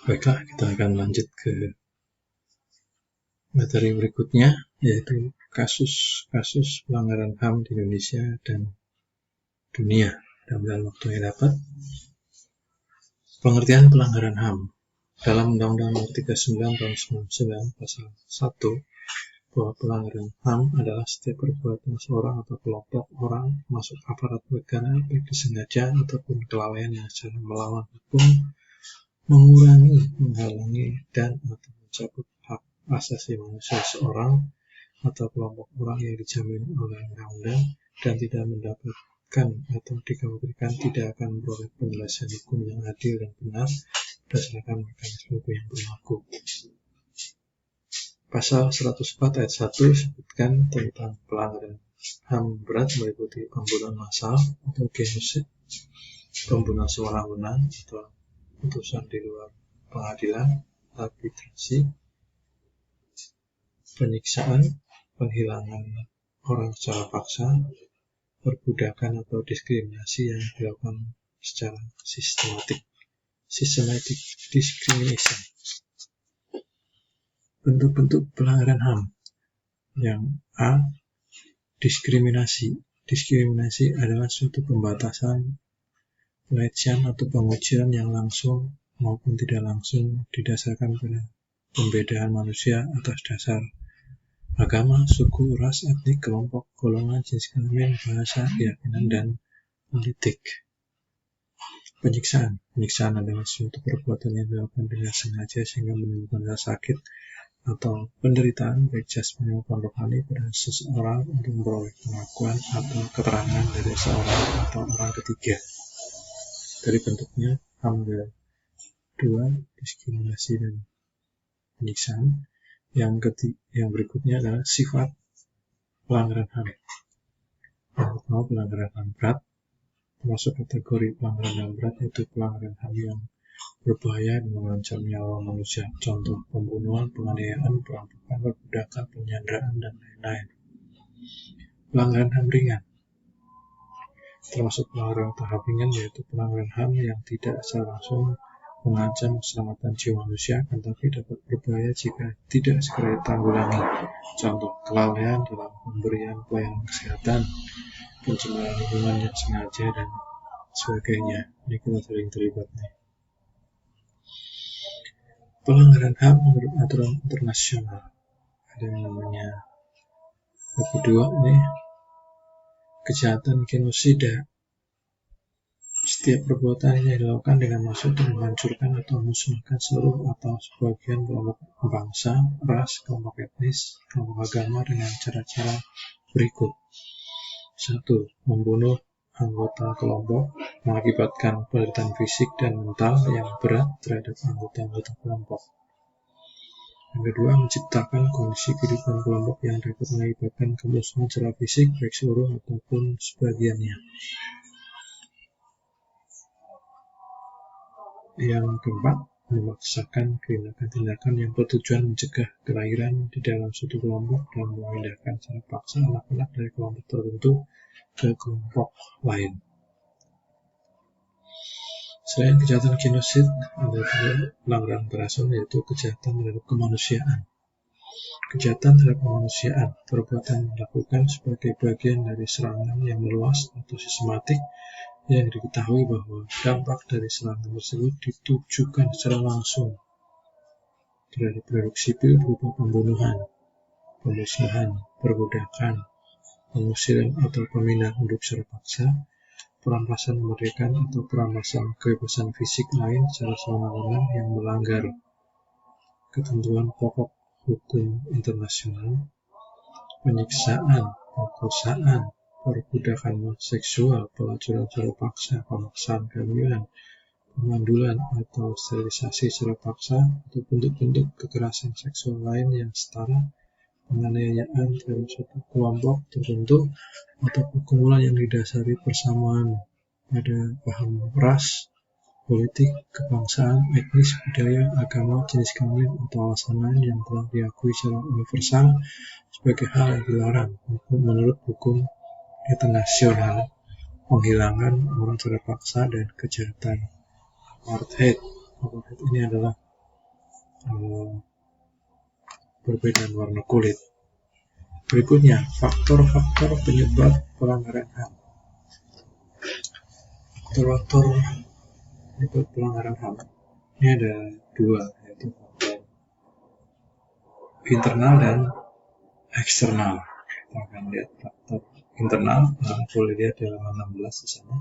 Baiklah, kita akan lanjut ke materi berikutnya, yaitu kasus-kasus pelanggaran HAM di Indonesia dan dunia dalam waktu yang dapat. Pengertian pelanggaran HAM dalam Undang-Undang Nomor 39 Tahun 1999 Pasal 1 bahwa pelanggaran HAM adalah setiap perbuatan seorang atau kelompok orang termasuk aparat negara baik disengaja ataupun kelalaian yang secara melawan hukum, mengurangi, menghalangi, dan atau mencabut hak asasi manusia seorang atau kelompok orang yang dijamin oleh undang-undang dan tidak mendapatkan atau dikhawatirkan tidak akan memperoleh penyelesaian hukum yang adil dan benar berdasarkan mekanisme hukum yang berlaku. Pasal 104 ayat 1 disebutkan tentang pelanggaran HAM berat meliputi pembunuhan massal atau genosid, pembunuhan sewenang-wenang atau putusan di luar pengadilan, arbitrasi, penyiksaan, penghilangan orang secara paksa, perbudakan atau diskriminasi yang dilakukan secara systematic discrimination. Bentuk-bentuk pelanggaran HAM. Yang A. Diskriminasi. Diskriminasi adalah suatu pembatasan, pelecehan atau pengucilan yang langsung maupun tidak langsung didasarkan pada pembedaan manusia atas dasar agama, suku, ras, etnik, kelompok, golongan, jenis kelamin, bahasa, keyakinan, dan politik. Penyiksaan. Penyiksaan adalah suatu perbuatan yang dilakukan dengan sengaja sehingga menimbulkan rasa sakit atau penderitaan baik jasmani maupun rohani pada seseorang untuk memperoleh pengakuan atau keterangan dari seorang atau orang ketiga. Dari bentuknya HAM ada 2, diskriminasi dan penyiksaan. Yang berikutnya adalah sifat pelanggaran HAM. Yang pertama, pelanggaran HAM berat. Termasuk kategori pelanggaran HAM berat yaitu pelanggaran HAM yang berbahaya dan mengancam nyawa manusia. Contoh, pembunuhan, penganiayaan, perampokan, perbudakan, penyanderaan, dan lain-lain. Pelanggaran HAM ringan. Termasuk pelanggaran tahap ringan yaitu pelanggaran HAM yang tidak secara langsung mengancam keselamatan jiwa manusia, tetapi dapat berbahaya jika tidak segera ditanggulangi. Contoh, kelalaian dalam pemberian pelayanan kesehatan, pencemaran lingkungan yang sengaja, dan sebagainya. Ini kita sering terlibat nih. Pelanggaran HAM menurut aturan internasional. Ada yang namanya kedua ini kejahatan genosida. Setiap perbuatan yang dilakukan dengan maksud untuk menghancurkan atau memusnahkan seluruh atau sebagian kelompok bangsa, ras, kelompok etnis, kelompok agama dengan cara-cara berikut. 1. Membunuh anggota kelompok, mengakibatkan penderitaan fisik dan mental yang berat terhadap anggota-anggota kelompok. Yang kedua, menciptakan kondisi kehidupan kelompok yang dapat mengakibatkan kemusnahan secara fisik baik seluruh ataupun sebagiannya. Yang keempat, memaksakan tindakan-tindakan yang bertujuan mencegah kelahiran di dalam suatu kelompok dan memindahkan secara paksa anak-anak dari kelompok tertentu ke kelompok lain. Selain kejahatan genosid, ada juga pelanggaran internasional yaitu kejahatan terhadap kemanusiaan. Kejahatan terhadap kemanusiaan, perbuatan yang dilakukan sebagai bagian dari serangan yang meluas atau sistematik yang diketahui bahwa dampak dari serangan tersebut ditujukan secara langsung terhadap penduduk sipil berupa pembunuhan, pemusnahan, perbudakan, pengusiran atau pemindahan penduduk secara paksa, perampasan kemerdekaan atau perampasan kebebasan fisik lain secara sewenang-wenang yang melanggar ketentuan pokok hukum internasional, penyiksaan, perkosaan, perbudakan seksual, pelacuran secara paksa, pemaksaan kehamilan, pemandulan atau sterilisasi secara paksa, atau bentuk-bentuk kekerasan seksual lain yang setara, penganiayaan terhadap suatu kelompok tertentu, atau pergumulan yang didasari persamaan pada paham ras, politik, kebangsaan, etnis, budaya, agama, jenis kelamin, atau alasan lain yang telah diakui secara universal sebagai hal yang dilarang menurut hukum internasional, penghilangan orang secara paksa, dan kejahatan apartheid. Apartheid ini adalah perbedaan warna kulit. Berikutnya, faktor-faktor penyebab pelanggaran HAM. Faktor-faktor penyebab pelanggaran HAM ini ada dua, yaitu faktor internal dan eksternal. Kita akan lihat faktor internal, boleh lihat di halaman 16 di sana.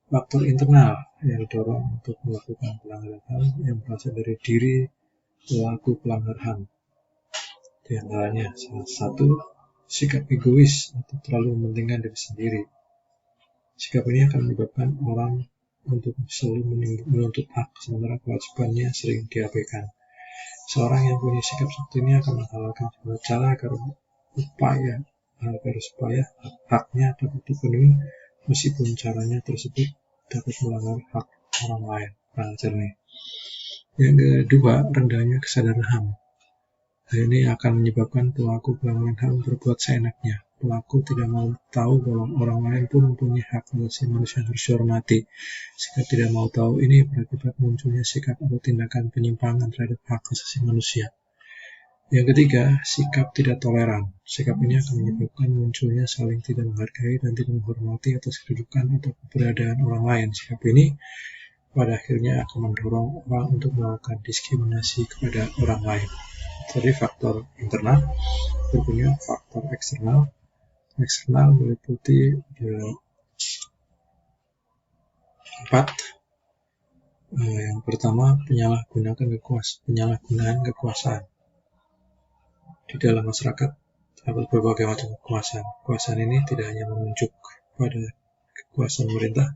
Faktor internal yang didorong untuk melakukan pelanggaran HAM yang berasal dari diri pelaku pelanggar HAM. Di antaranya salah satu, sikap egois atau terlalu mementingkan diri sendiri. Sikap ini akan menyebabkan orang untuk selalu menuntut hak, sementara kewajibannya sering diabaikan. Seorang yang punya sikap seperti ini akan menghalalkan segala cara agar supaya haknya dapat dipenuhi, meskipun caranya tersebut dapat melanggar hak orang lain. Yang kedua, rendahnya kesadaran HAM. Hal ini akan menyebabkan pelaku pelanggaran HAM berbuat seenaknya. Pelaku tidak mau tahu bahwa orang lain pun mempunyai hak asasi manusia yang harus dihormati. Sikap tidak mau tahu ini berakibat munculnya sikap atau tindakan penyimpangan terhadap hak asasi manusia. Yang ketiga, sikap tidak toleran. Sikap ini akan menyebabkan munculnya saling tidak menghargai dan tidak menghormati atas kedudukan atau keberadaan orang lain. Sikap ini pada akhirnya akan mendorong orang untuk melakukan diskriminasi kepada orang lain. Jadi faktor internal, berikutnya faktor eksternal. Eksternal meliputi 4. Yang pertama, penyalahgunaan kekuasaan. Di dalam masyarakat terdapat berbagai macam kekuasaan. Kekuasaan ini tidak hanya menunjuk pada kekuasaan pemerintah,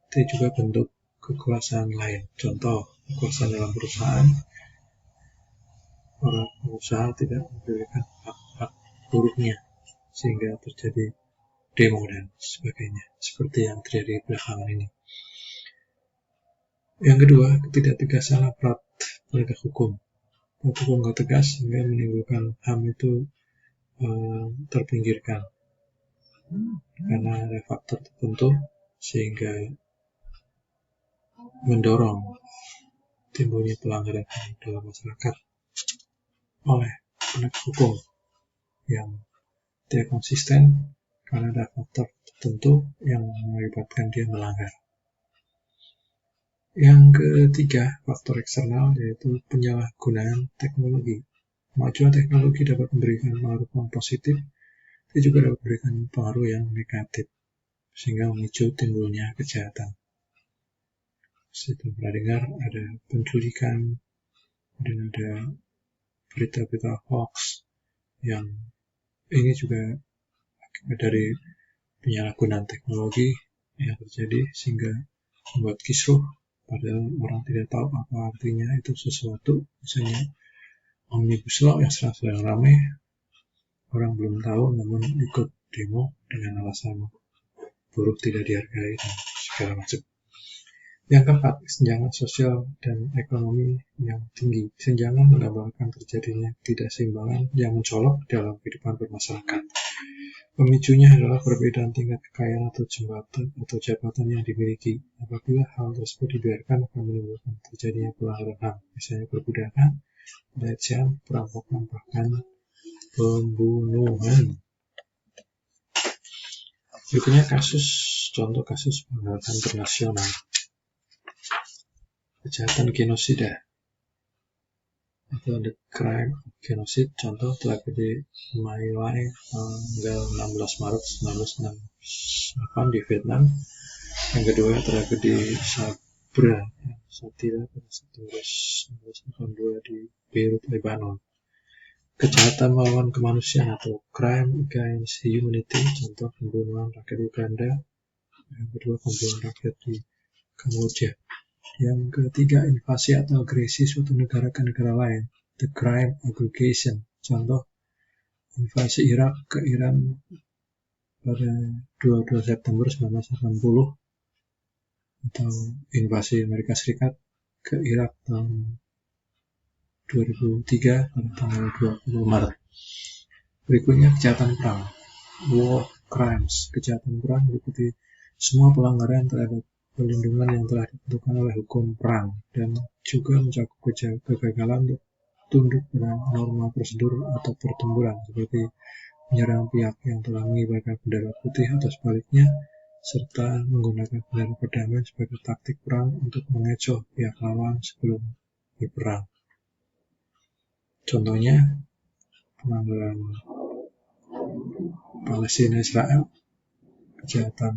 tapi juga bentuk kekuasaan lain. Contoh, kekuasaan dalam perusahaan. Orang pengusaha tidak memberikan hak-hak buruhnya sehingga terjadi demo dan sebagainya, seperti yang terjadi belakangan ini. Yang kedua, ketidaktegasan aparat penegak hukum. Aparat hukum tidak tegas sehingga menimbulkan HAM itu terpinggirkan karena ada faktor tertentu sehingga mendorong timbulnya pelanggaran HAM dalam masyarakat oleh penegak hukum yang tidak konsisten karena ada faktor tertentu yang mengakibatkan dia melanggar. Yang ketiga, faktor eksternal, yaitu penyalahgunaan teknologi. Kemajuan teknologi dapat memberikan pengaruh yang positif, tapi juga dapat memberikan pengaruh yang negatif, sehingga memicu timbulnya kejahatan. Kita pernah dengar ada penculikan dan ada berita-berita hoax yang ini juga akibat dari penyalahgunaan teknologi yang terjadi sehingga membuat kisruh, padahal orang tidak tahu apa artinya itu sesuatu. Misalnya Omnibus Law yang sedang ramai, orang belum tahu namun ikut demo dengan alasan buruh tidak dihargai dan segala macam. Yang keempat, kesenjangan sosial dan ekonomi yang tinggi. Kesenjangan menggambarkan terjadinya ketidakseimbangan yang mencolok dalam kehidupan bermasyarakat. Pemicunya adalah perbedaan tingkat kekayaan atau jabatan yang dimiliki. Apabila hal tersebut dibiarkan akan menimbulkan terjadinya pelanggaran HAM, misalnya perbudakan, pelecehan, perampokan, bahkan pembunuhan. Berikutnya contoh kasus pelanggaran internasional. Kejahatan genosida atau the crime of genocide, contoh tragedi Mai Lai tanggal 16 Maret 1968 di Vietnam. Yang kedua, tragedi Satira pada September 1982 di Beirut, Lebanon. Kejahatan melawan kemanusiaan atau crime against humanity, contoh pembunuhan rakyat Uganda. Yang kedua, pembunuhan rakyat di Kamboja. Yang ketiga, invasi atau agresi suatu negara ke negara lain, the crime aggression. Contoh, invasi Irak ke Iran pada 22 September 1980 atau invasi Amerika Serikat ke Irak tahun 2003 pada tanggal 20 Maret. Berikutnya, kejahatan perang, war crimes. Kejahatan perang meliputi semua pelanggaran terhadap perlindungan yang telah ditentukan oleh hukum perang dan juga mencakup kegagalan untuk tunduk pada norma prosedur atau pertempuran, seperti menyerang pihak yang telah mengibarkan bendera putih atau sebaliknya, serta menggunakan bendera perdamaian sebagai taktik perang untuk mengecoh pihak lawan sebelum berperang. Contohnya, pelanggaran Palestina Israel, kejahatan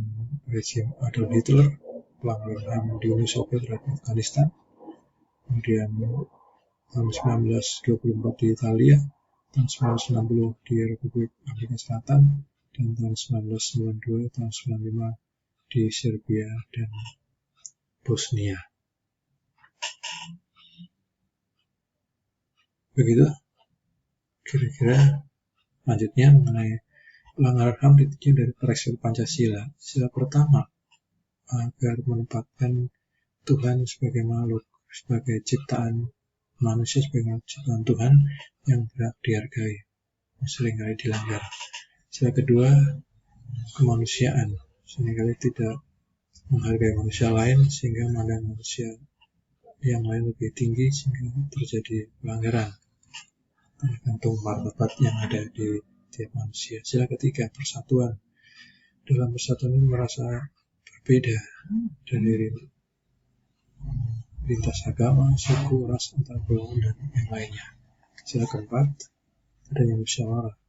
rezim Adolf Hitler, pelanggaran HAM di Uni Soviet terhadap Afghanistan, kemudian tahun 1924 di Italia, tahun 1960 di Republik Afrika Selatan, dan tahun 1992 tahun 1995 di Serbia dan Bosnia. Begitu kira-kira. Selanjutnya mengenai pelanggaran HAM ditinjau dari perspektif Pancasila. Sila pertama, agar menempatkan Tuhan sebagai makhluk, sebagai ciptaan manusia, sebagai ciptaan Tuhan yang berhak dihargai, seringkali dilanggar. Sila kedua, kemanusiaan, seringkali tidak menghargai manusia lain sehingga memandang manusia yang lain lebih tinggi sehingga terjadi pelanggaran tergantung martabat yang ada di tiap manusia. Sila ketiga, persatuan. Dalam persatuan ini merasa berbeda dari lintas agama, suku, ras, antar golongan, dan yang lainnya. Sila keempat, adanya musyawarah,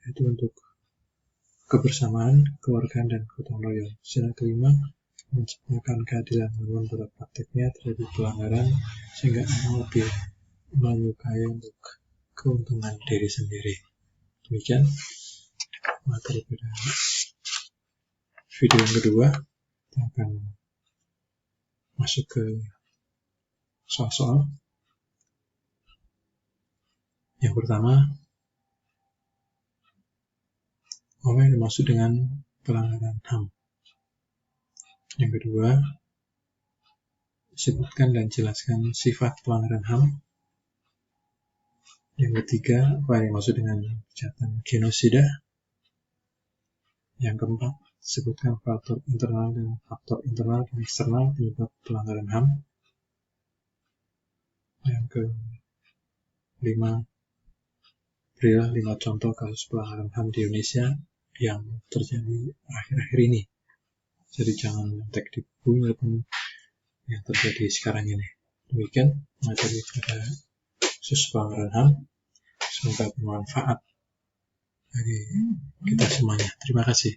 yaitu untuk kebersamaan, keluargaan, dan gotong royong. Sila kelima, menciptakan keadilan, namun pada prakteknya terjadi pelanggaran sehingga orang lebih menyukai untuk keuntungan diri sendiri. Demikian materi pada video yang kedua. Kita akan masuk ke soal-soal. Yang pertama, apa yang dimaksud dengan pelanggaran HAM? Yang kedua, sebutkan dan jelaskan sifat pelanggaran HAM. Yang ketiga, apa yang dimaksud dengan kejahatan genosida? Yang keempat, sebutkan faktor internal dan eksternal penyebab pelanggaran HAM. Yang kelima, berilah 5 contoh kasus pelanggaran HAM di Indonesia yang terjadi akhir-akhir ini. Jadi jangan tek di buku maupun yang terjadi sekarang ini. Demikian materi pada khusus pelanggaran HAM. Semoga bermanfaat bagi kita semuanya. Terima kasih.